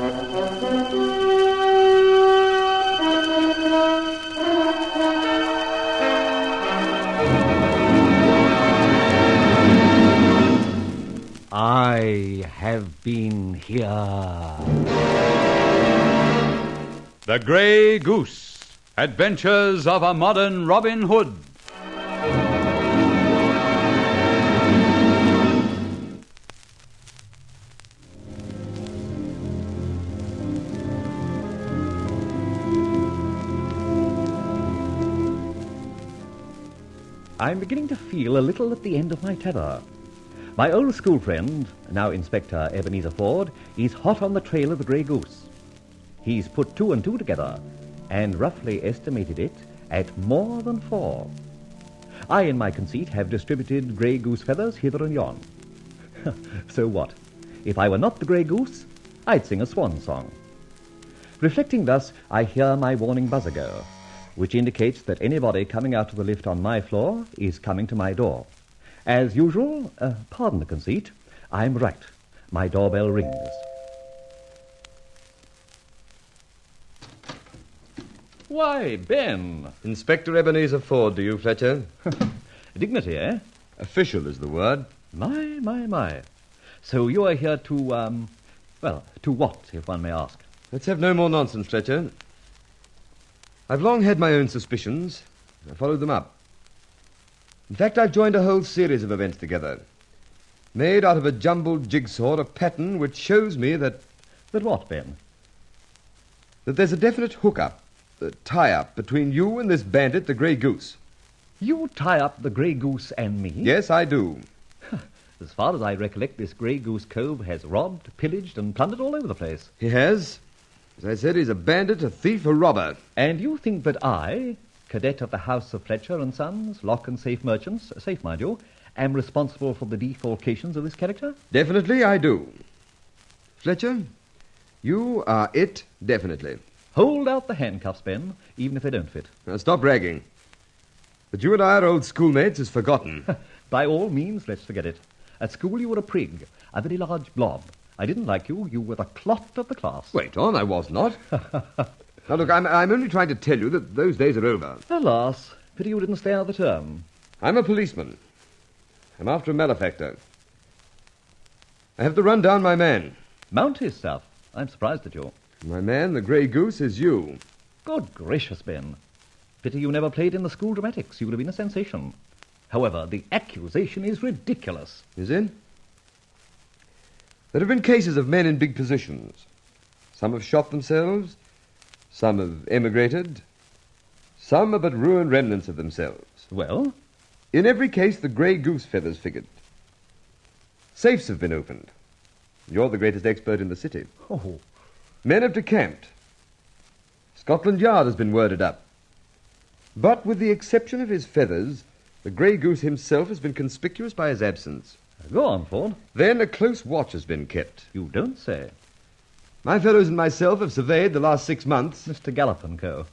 I have been here. The Grey Goose, Adventures of a Modern Robin Hood. I'm beginning to feel a little at the end of my tether. My old school friend, now Inspector Ebenezer Ford, is hot on the trail of the Grey Goose. He's put 2 and 2 together and roughly estimated it at more than 4. I, in my conceit, have distributed Grey Goose feathers hither and yon. So what? If I were not the Grey Goose, I'd sing a swan song. Reflecting thus, I hear my warning buzzer go, which indicates that anybody coming out of the lift on my floor is coming to my door. As usual, pardon the conceit, I'm right. My doorbell rings. Why, Ben. Inspector Ebenezer Ford, to you, Fletcher. Dignity, eh? Official is the word. My. So you are here to, to what, if one may ask? Let's have no more nonsense, Fletcher. I've long had my own suspicions. I followed them up. In fact, I've joined a whole series of events together, made out of a jumbled jigsaw, a pattern which shows me that... That what, Ben? That there's a definite hook-up, a tie-up between you and this bandit, the Grey Goose. You tie up the Grey Goose and me? Yes, I do. As far as I recollect, this Grey Goose cove has robbed, pillaged, and plundered all over the place. He has. As I said, he's a bandit, a thief, a robber. And you think that I, cadet of the House of Fletcher and Sons, lock and safe merchants, safe, mind you, am responsible for the defalcations of this character? Definitely I do. Fletcher, you are it, definitely. Hold out the handcuffs, Ben, even if they don't fit. Now, stop bragging. That you and I are old schoolmates is forgotten. By all means, let's forget it. At school you were a prig, a very large blob. I didn't like you. You were the clot of the class. Wait on, I was not. Now, look, I'm only trying to tell you that those days are over. Alas, pity you didn't stay out the term. I'm a policeman. I'm after a malefactor. I have to run down my man. Mount his stuff. I'm surprised at you. My man, the Grey Goose, is you. Good gracious, Ben. Pity you never played in the school dramatics. You would have been a sensation. However, the accusation is ridiculous. Is it? There have been cases of men in big positions. Some have shot themselves. Some have emigrated. Some are but ruined remnants of themselves. Well? In every case, the Grey Goose feathers figured. Safes have been opened. You're the greatest expert in the city. Oh. Men have decamped. Scotland Yard has been worded up. But with the exception of his feathers, the Grey Goose himself has been conspicuous by his absence. Go on, Ford. Then a close watch has been kept. You don't say. My fellows and myself have surveyed the last 6 months. Mr. Gallop and Co.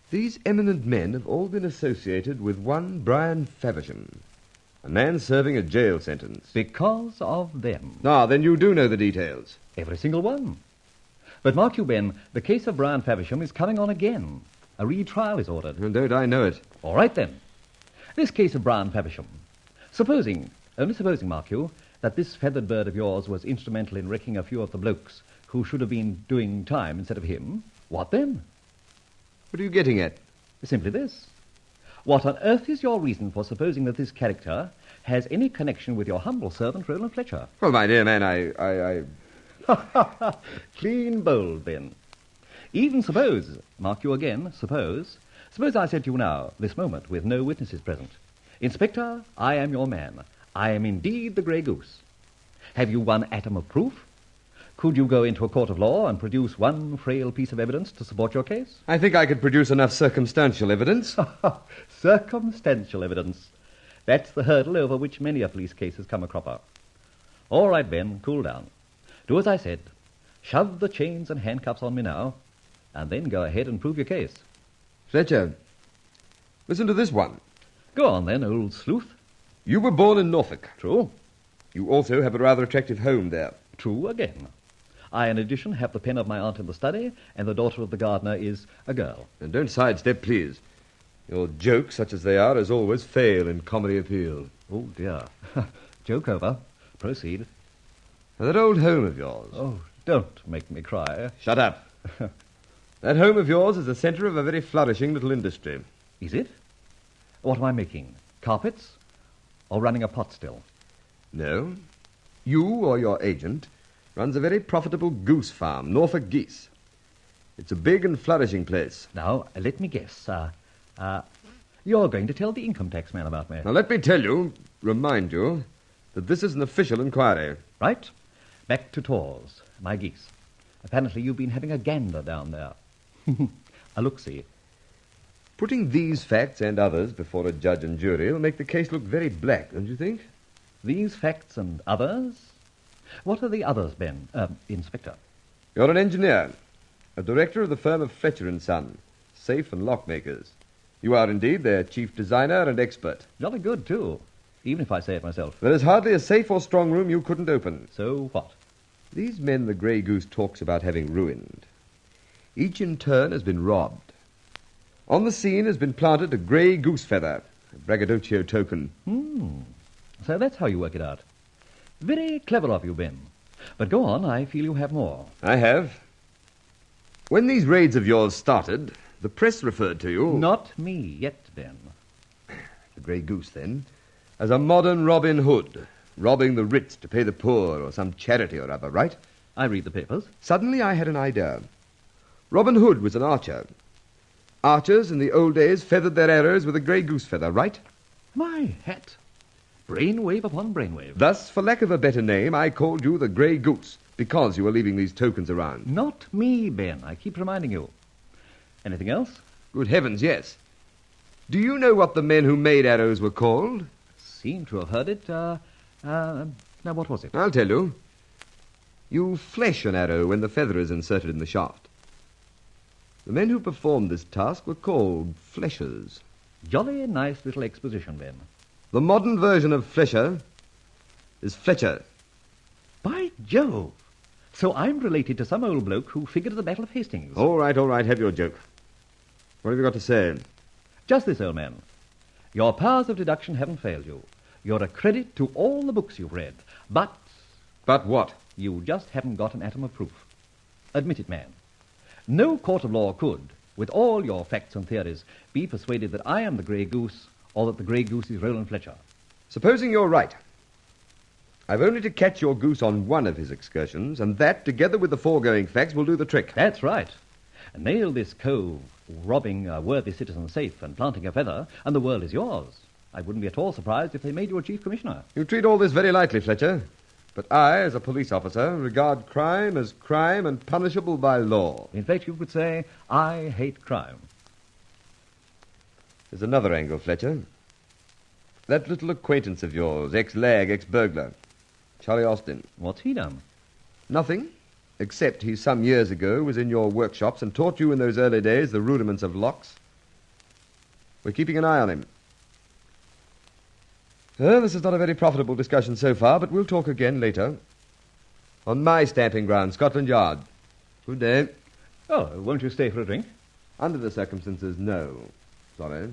These eminent men have all been associated with one Brian Faversham, a man serving a jail sentence. Because of them. Ah, then you do know the details. Every single one. But mark you, Ben, the case of Brian Faversham is coming on again. A retrial is ordered. And don't I know it? All right, then. This case of Brian Faversham. Only supposing, mark you, that this feathered bird of yours was instrumental in wrecking a few of the blokes who should have been doing time instead of him, what then? What are you getting at? Simply this. What on earth is your reason for supposing that this character has any connection with your humble servant, Rolland Fletcher? Well, my dear man, I... Clean bold, Ben. Even suppose, mark you again, suppose I said to you now, this moment, with no witnesses present, Inspector, I am your man. I am indeed the Grey Goose. Have you one atom of proof? Could you go into a court of law and produce one frail piece of evidence to support your case? I think I could produce enough circumstantial evidence. Circumstantial evidence. That's the hurdle over which many a police case has come a cropper. All right, Ben, cool down. Do as I said. Shove the chains and handcuffs on me now, and then go ahead and prove your case. Fletcher, listen to this one. Go on, then, old sleuth. You were born in Norfolk. True. You also have a rather attractive home there. True again. I, in addition, have the pen of my aunt in the study, and the daughter of the gardener is a girl. And don't sidestep, please. Your jokes, such as they are, as always, fail in comedy appeal. Oh, dear. Joke over. Proceed. Now, that old home of yours. Oh, don't make me cry. Shut up. That home of yours is the centre of a very flourishing little industry. Is it? What am I making? Carpets? Or running a pot still? No. You or your agent runs a very profitable goose farm, Norfolk Geese. It's a big and flourishing place. Now, let me guess. You're going to tell the income tax man about me. Now, let me remind you, that this is an official inquiry. Right. Back to Tors, my geese. Apparently you've been having a gander down there. A look-see. Putting these facts and others before a judge and jury will make the case look very black, don't you think? These facts and others? What are the others, Ben? Inspector. You're an engineer, a director of the firm of Fletcher & Son, safe and lock makers. You are indeed their chief designer and expert. Jolly good, too, even if I say it myself. There is hardly a safe or strong room you couldn't open. So what? These men the Grey Goose talks about having ruined, each in turn has been robbed. On the scene has been planted a grey goose feather, a braggadocio token. So that's how you work it out. Very clever of you, Ben. But go on, I feel you have more. I have. When these raids of yours started, the press referred to you... Not me yet, Ben. The Grey Goose, then, as a modern Robin Hood, robbing the rich to pay the poor or some charity or other, right? I read the papers. Suddenly I had an idea. Robin Hood was an archer. Archers in the old days feathered their arrows with a grey goose feather, right? My hat. Brainwave upon brainwave. Thus, for lack of a better name, I called you the Grey Goose, because you were leaving these tokens around. Not me, Ben. I keep reminding you. Anything else? Good heavens, yes. Do you know what the men who made arrows were called? Seem to have heard it. Now, what was it? I'll tell you. You flesh an arrow when the feather is inserted in the shaft. The men who performed this task were called fleshers. Jolly nice little exposition, Ben. The modern version of flesher is Fletcher. By Jove! So I'm related to some old bloke who figured at the Battle of Hastings. All right, have your joke. What have you got to say? Just this, old man. Your powers of deduction haven't failed you. You're a credit to all the books you've read. But But what? you just haven't got an atom of proof. Admit it, man. No court of law could, with all your facts and theories, be persuaded that I am the Grey Goose or that the Grey Goose is Rolland Fletcher. Supposing you're right. I've only to catch your goose on one of his excursions, and that, together with the foregoing facts, will do the trick. That's right. Nail this cove robbing a worthy citizen safe and planting a feather, and the world is yours. I wouldn't be at all surprised if they made you a chief commissioner. You treat all this very lightly, Fletcher. But I, as a police officer, regard crime as crime and punishable by law. In fact, you could say, I hate crime. There's another angle, Fletcher. That little acquaintance of yours, ex-lag, ex-burglar, Charlie Austin. What's he done? Nothing, except he some years ago was in your workshops and taught you in those early days the rudiments of locks. We're keeping an eye on him. This is not a very profitable discussion so far, but we'll talk again later. On my stamping ground, Scotland Yard. Good day. Oh, won't you stay for a drink? Under the circumstances, no. Sorry.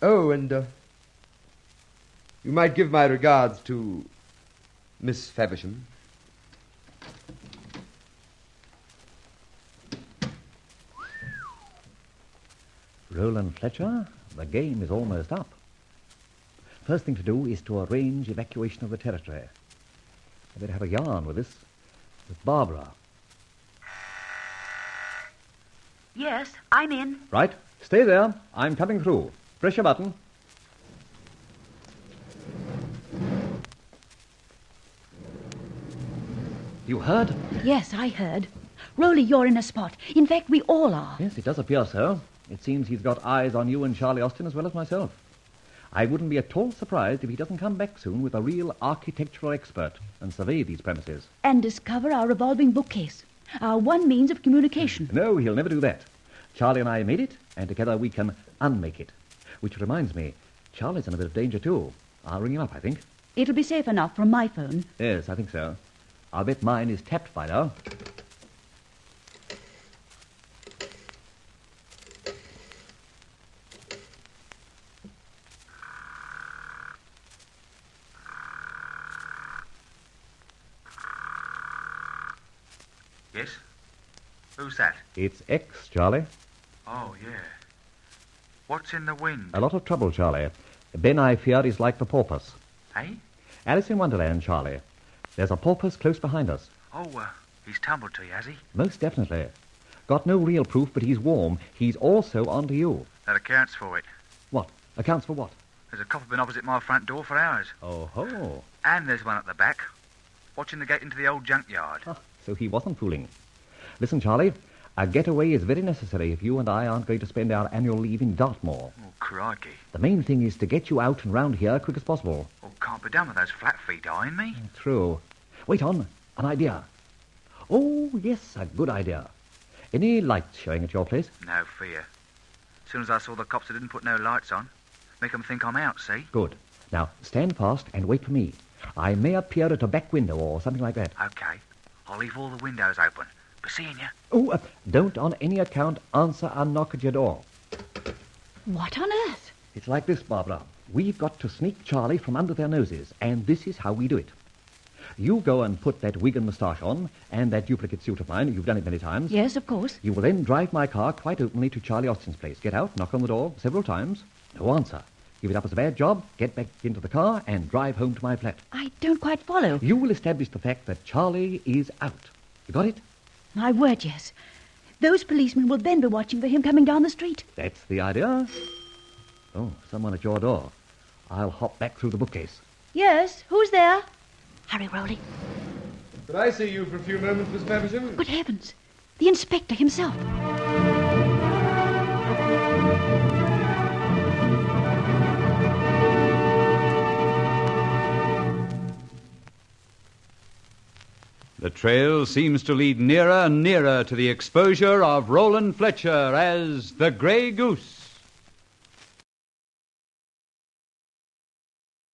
Oh, and you might give my regards to Miss Faversham. Rolland Fletcher, the game is almost up. First thing to do is to arrange evacuation of the territory. I better have a yarn with this, with Barbara. Yes, I'm in. Right, stay there. I'm coming through. Press your button. You heard? Yes, I heard. Rolly, you're in a spot. In fact, we all are. Yes, it does appear so. It seems he's got eyes on you and Charlie Austin as well as myself. I wouldn't be at all surprised if he doesn't come back soon with a real architectural expert and survey these premises. And discover our revolving bookcase. Our one means of communication. No, he'll never do that. Charlie and I made it, and together we can unmake it. Which reminds me, Charlie's in a bit of danger too. I'll ring him up, I think. It'll be safe enough from my phone. Yes, I think so. I'll bet mine is tapped by now. Yes? Who's that? It's X, Charlie. Oh, yeah. What's in the wind? A lot of trouble, Charlie. Ben, I fear, is like the porpoise. Eh? Alice in Wonderland, Charlie. There's a porpoise close behind us. Oh, he's tumbled to you, has he? Most definitely. Got no real proof, but he's warm. He's also onto you. That accounts for it. What? Accounts for what? There's a copper been opposite my front door for hours. Oh ho. And there's one at the back, watching the gate into the old junkyard. Ah, so he wasn't fooling. Listen, Charlie, a getaway is very necessary if you and I aren't going to spend our annual leave in Dartmoor. Oh, crikey. The main thing is to get you out and round here quick as possible. Oh, can't be done with those flat feet eyeing me. True. Wait on. An idea. Oh, yes, a good idea. Any lights showing at your place? No fear. As soon as I saw the cops that didn't put no lights on, make 'em think I'm out, see? Good. Now, stand fast and wait for me. I may appear at a back window or something like that. Okay. I'll leave all the windows open. Be seeing you. Oh, don't on any account answer a knock at your door. What on earth? It's like this, Barbara. We've got to sneak Charlie from under their noses, and this is how we do it. You go and put that wig and moustache on, and that duplicate suit of mine. You've done it many times. Yes, of course. You will then drive my car quite openly to Charlie Austin's place. Get out, knock on the door several times. No answer. Give it up as a bad job, get back into the car, and drive home to my flat. I don't quite follow. You will establish the fact that Charlie is out. You got it? My word, yes. Those policemen will then be watching for him coming down the street. That's the idea. Oh, someone at your door. I'll hop back through the bookcase. Yes, who's there? Hurry, Rolly. Could I see you for a few moments, Miss Pemberton? Good heavens. The inspector himself. The trail seems to lead nearer and nearer to the exposure of Rolland Fletcher as the Grey Goose.